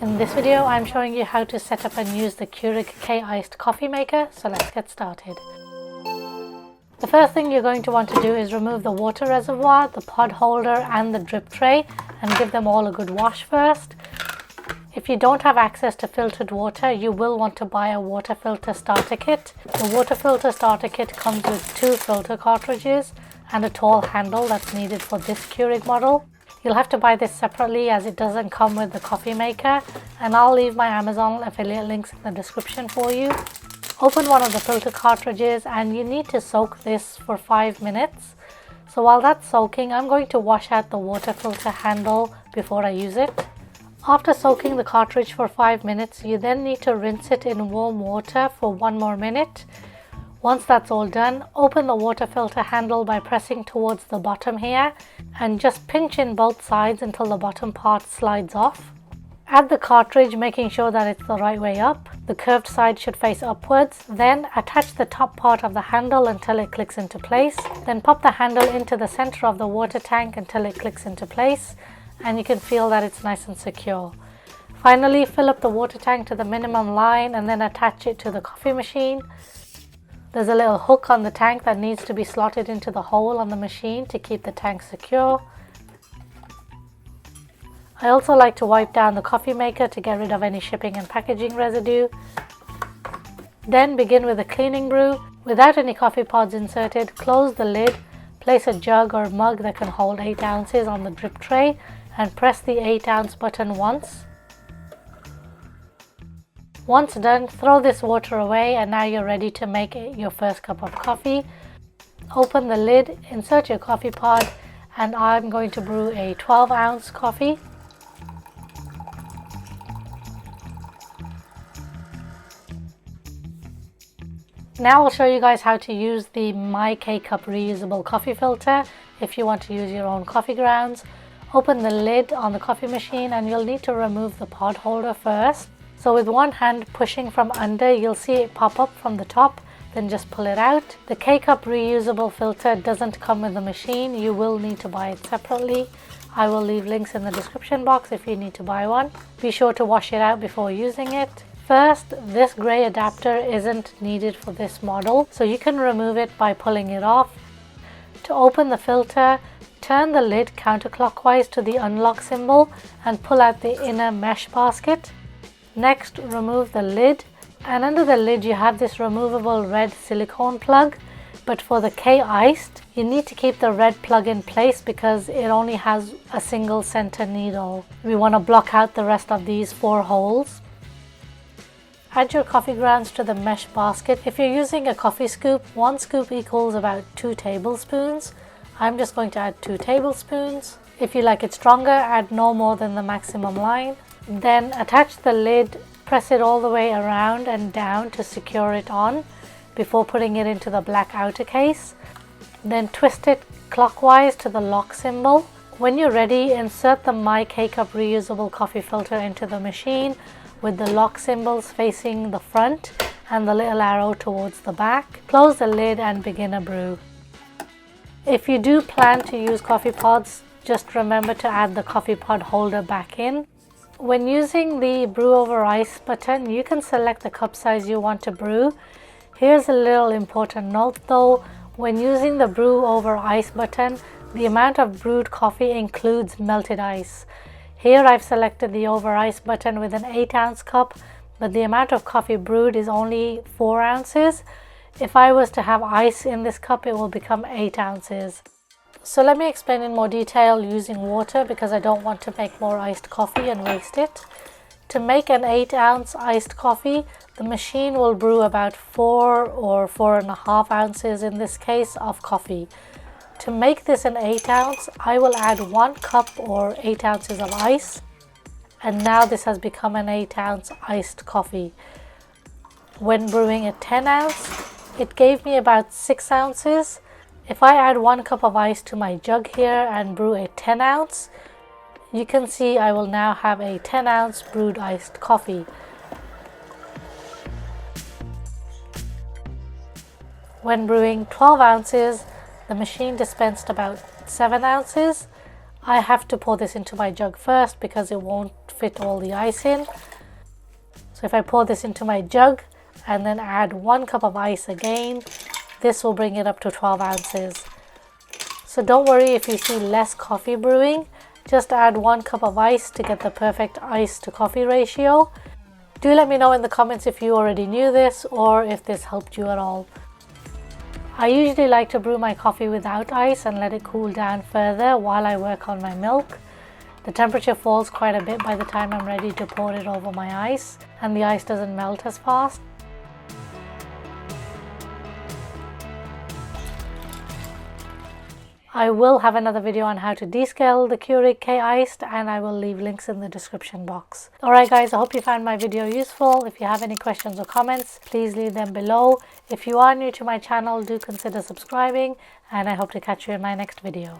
In this video, I'm showing you how to set up and use the Keurig K-Iced Coffee maker, so let's get started. The first thing you're going to want to do is remove the water reservoir, the pod holder and the drip tray and give them all a good wash first. If you don't have access to filtered water, you will want to buy a water filter starter kit. The water filter starter kit comes with 2 filter cartridges and a tall handle that's needed for this Keurig model. You'll have to buy this separately as it doesn't come with the coffee maker, and I'll leave my Amazon affiliate links in the description for you. Open one of the filter cartridges and you need to soak this for 5 minutes. So while that's soaking, I'm going to wash out the water filter handle before I use it. After soaking the cartridge for 5 minutes, you then need to rinse it in warm water for 1 more minute. Once that's all done, open the water filter handle by pressing towards the bottom here and just pinch in both sides until the bottom part slides off. Add the cartridge, making sure that it's the right way up. The curved side should face upwards. Then attach the top part of the handle until it clicks into place. Then pop the handle into the center of the water tank until it clicks into place, and you can feel that it's nice and secure. Finally, fill up the water tank to the minimum line and then attach it to the coffee machine. There's a little hook on the tank that needs to be slotted into the hole on the machine to keep the tank secure. I also like to wipe down the coffee maker to get rid of any shipping and packaging residue. Then begin with a cleaning brew. Without any coffee pods inserted, close the lid, place a jug or mug that can hold 8 ounces on the drip tray and press the 8-ounce button once. Once done, throw this water away and now you're ready to make your first cup of coffee. Open the lid, insert your coffee pod, and I'm going to brew a 12-ounce coffee. Now I'll show you guys how to use the My K-Cup Reusable coffee filter if you want to use your own coffee grounds. Open the lid on the coffee machine and you'll need to remove the pod holder first. So with one hand pushing from under, you'll see it pop up from the top, then just pull it out. The K-Cup Reusable filter doesn't come with the machine. You will need to buy it separately. I will leave links in the description box if you need to buy one. Be sure to wash it out before using it. First, this grey adapter isn't needed for this model, so you can remove it by pulling it off. To open the filter, turn the lid counterclockwise to the unlock symbol and pull out the inner mesh basket. Next, remove the lid, and under the lid you have this removable red silicone plug, but for the K-Iced you need to keep the red plug in place because it only has a single center needle. We want to block out the rest of these 4 holes. Add your coffee grounds to the mesh basket. If you're using a coffee scoop, 1 scoop equals about 2 tablespoons. I'm just going to add 2 tablespoons. If you like it stronger, add no more than the maximum line. Then attach the lid, press it all the way around and down to secure it on before putting it into the black outer case. Then twist it clockwise to the lock symbol. When you're ready, insert the My K-Cup Reusable coffee filter into the machine with the lock symbols facing the front and the little arrow towards the back. Close the lid and begin a brew. If you do plan to use coffee pods, just remember to add the coffee pod holder back in. When using the Brew Over Ice button, you can select the cup size you want to brew. Here's a little important note though. When using the Brew Over Ice button, the amount of brewed coffee includes melted ice. Here I've selected the Over Ice button with an 8-ounce cup, but the amount of coffee brewed is only 4 ounces. If I was to have ice in this cup, it will become 8 ounces. So let me explain in more detail using water because I don't want to make more iced coffee and waste it. To make an 8-ounce iced coffee, the machine will brew about 4 or 4.5 ounces in this case of coffee. To make this an 8-ounce, I will add 1 cup or 8 ounces of ice, and now this has become an 8-ounce iced coffee. When brewing a 10-ounce, it gave me about 6 ounces. If I add 1 cup of ice to my jug here and brew a 10-ounce, you can see I will now have a 10-ounce brewed iced coffee. When brewing 12 ounces, the machine dispensed about 7 ounces. I have to pour this into my jug first because it won't fit all the ice in. So if I pour this into my jug and then add 1 cup of ice again, this will bring it up to 12 ounces. So don't worry if you see less coffee brewing, just add 1 cup of ice to get the perfect ice to coffee ratio. Do let me know in the comments if you already knew this or if this helped you at all. I usually like to brew my coffee without ice and let it cool down further while I work on my milk. The temperature falls quite a bit by the time I'm ready to pour it over my ice, and the ice doesn't melt as fast. I will have another video on how to descale the Keurig K-Iced, and I will leave links in the description box. Alright guys, I hope you found my video useful. If you have any questions or comments, please leave them below. If you are new to my channel, do consider subscribing, and I hope to catch you in my next video.